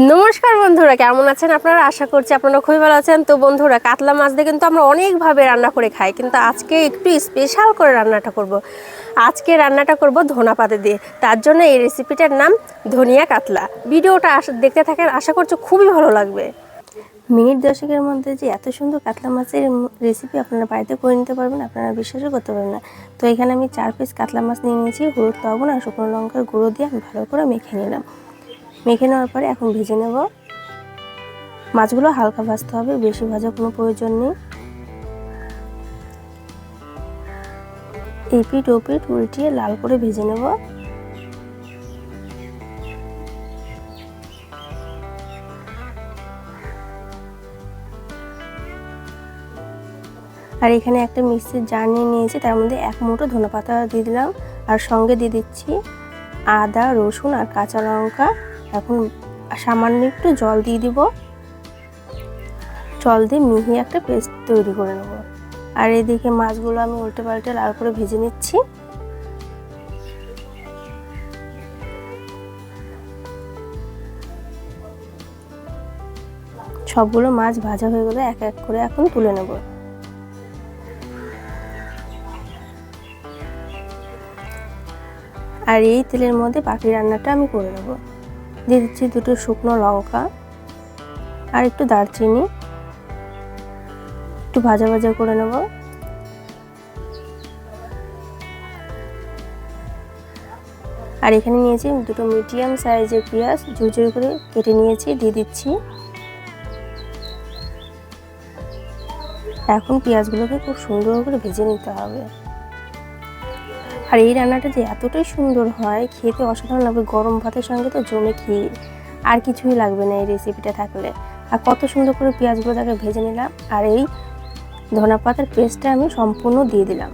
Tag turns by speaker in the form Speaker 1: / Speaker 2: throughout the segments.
Speaker 1: নমস্কার বন্ধুরা, কেমন আছেন আপনারা? আশা করছি আপনারা খুবই ভালো আছেন। তো বন্ধুরা, কাতলা মাছ দিয়ে কিন্তু আমরা অনেকভাবে রান্না করে খাই, কিন্তু আজকে একটু স্পেশাল করে রান্নাটা করব। আজকে রান্নাটা করব ধনা পাতা দিয়ে। তার জন্য এই রেসিপিটার নাম ধনিয়া কাতলা। ভিডিওটা দেখতে থাকেন, আশা করছি খুবই ভালো লাগবে। মিনিট 10-এর মধ্যে যে এত সুন্দর কাতলা মাছের রেসিপি আপনারা বাড়িতে করে নিতে পারবেন, আপনারা বিশ্বাসও করতে পারবেন না। তো এখানে আমি 4 পিস কাতলা মাছ নিয়ে নিয়েছি। হলুদ, লবণ আর শুকনো লঙ্কার গুঁড়ো দিয়ে আমি ভালো করে মেখে নিলাম। মেখে নেওয়ার পরে এখন ভেজে নেব। মাছগুলো হালকা ভাজতে হবে, বেশি ভাজার কোনো প্রয়োজন নেই। এপিট ওপিট উল্টিয়ে লাল করে ভেজে নেব। আর এখানে একটা মিক্সির জার নিয়ে নিয়েছি, তার মধ্যে 1 মুঠো ধনেপাতা দিয়ে দিলাম আর সঙ্গে দিয়ে দিচ্ছি আদা, রসুন আর কাঁচা লঙ্কা। এখন সামান্য একটু জল দিয়ে দিব। জল দিয়ে মিহি একটা পেস্ট তৈরি করে নেব। আর এদিকে মাছগুলো আমি উল্টে পাল্টে লাল করে ভেজে নিচ্ছি। সবগুলো মাছ ভাজা হয়ে গেলে এক এক করে এখন তুলে নেব। আর এই তেলের মধ্যে বাকি রান্নাটা আমি করে নেব। দিয়ে দিচ্ছি 2টো শুকনো লঙ্কা আর একটু দারচিনি, একটু ভাজা ভাজা করে নেব। আর এখানে নিয়েছি 2টো মিডিয়াম সাইজের পেঁয়াজ, ঝুরঝুরি করে কেটে নিয়েছি, দিয়ে দিচ্ছি। এখন পেঁয়াজগুলোকে খুব সুন্দর করে ভেজে নিতে হবে। আর এই রান্নাটা যে এতটাই সুন্দর হয়, খেতে অসাধারণ লাগবে। গরম ভাতের সঙ্গে তো জমে ক্ষীর, আর কিছুই লাগবে না এই রেসিপিটা থাকলে। আর কত সুন্দর করে পেঁয়াজগুলোটাকে ভেজে নিলাম। আর এই ধনা পাতার পেস্টটা আমি সম্পূর্ণ দিয়ে দিলাম।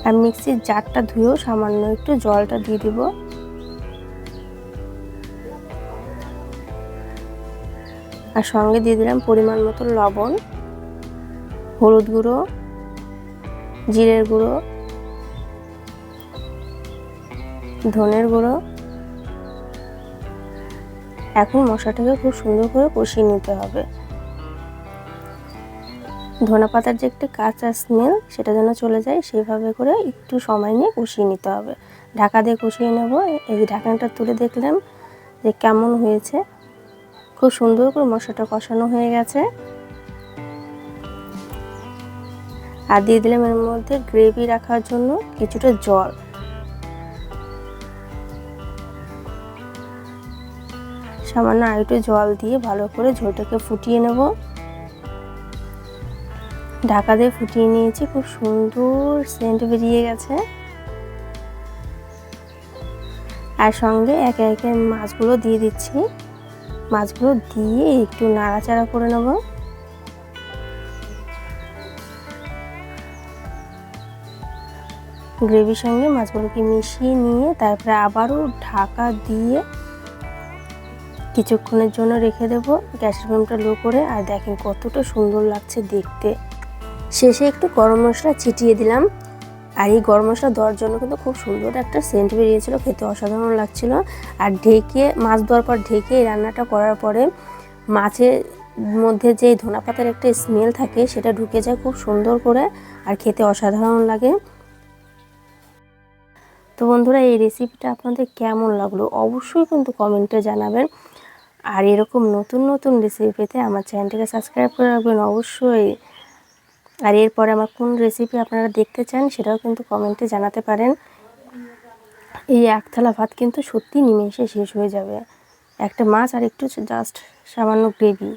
Speaker 1: আর মিক্সির জারটা ধুয়েও সামান্য একটু জলটা দিয়ে দিব। আর সঙ্গে দিয়ে দিলাম পরিমাণ মতো লবণ, হলুদ গুঁড়ো, জিরের গুঁড়ো, ধনের গুঁড়ো। এখন মশলাটাকে খুব সুন্দর করে কষিয়ে নিতে হবে। ধনে পাতার যে একটা কাঁচা স্মেল, সেটা যেন চলে যায়, সেভাবে করে একটু সময় নিয়ে কষিয়ে নিতে হবে। ঢাকা দিয়ে কষিয়ে নেব। এই যে ঢাকনাটা তুলে দেখলাম যে কেমন হয়েছে। খুব সুন্দর করে মশলাটা কষানো হয়ে গেছে। আর দিয়ে দিলাম এর মধ্যে গ্রেভি রাখার জন্য কিছুটা জল। সামান্য আরেকটু জল দিয়ে ভালো করে ঝোলটাকে ফুটিয়ে নেব। ঢাকা দিয়ে ফুটিয়ে নিয়েছি, খুব সুন্দর সেন্ট বেরিয়ে গেছে। আর সঙ্গে একে একে মাছগুলো দিয়ে দিচ্ছি। মাছগুলো দিয়ে একটু নাড়াচাড়া করে নেব। গ্রেভির সঙ্গে মাছগুলোকে মিশিয়ে নিয়ে তারপরে আবারও ঢাকা দিয়ে কিছুক্ষণের জন্য রেখে দেব, গ্যাসের ফ্লেমটা লো করে। আর দেখেন কতটা সুন্দর লাগছে দেখতে। শেষে একটু গরম মশলা ছিটিয়ে দিলাম। আর এই গরম মশলা দেওয়ার জন্য কিন্তু খুব সুন্দর একটা সেন্ট বেরিয়েছিল, খেতে অসাধারণ লাগছিল। আর ঢেকে মাছ দেওয়ার পর ঢেকে এই রান্নাটা করার পরে মাছের মধ্যে যে ধনা পাতার একটা স্মেল থাকে, সেটা ঢুকে যায় খুব সুন্দর করে, আর খেতে অসাধারণ লাগে। তো বন্ধুরা, এই রেসিপিটা আপনাদের কেমন লাগলো অবশ্যই কিন্তু কমেন্টে জানাবেন। আর এরকম নতুন নতুন রেসিপি পেতে আমার চ্যানেলটিকে সাবস্ক্রাইব করে রাখবেন অবশ্যই। আর এরপরে আমার কোন রেসিপি আপনারা দেখতে চান সেটাও কিন্তু কমেন্টে জানাতে পারেন। এই এক থালা ভাত কিন্তু সত্যি নিমেষে শেষ হয়ে যাবে। একটা মাছ আর একটু জাস্ট সামান্য গ্রেভি।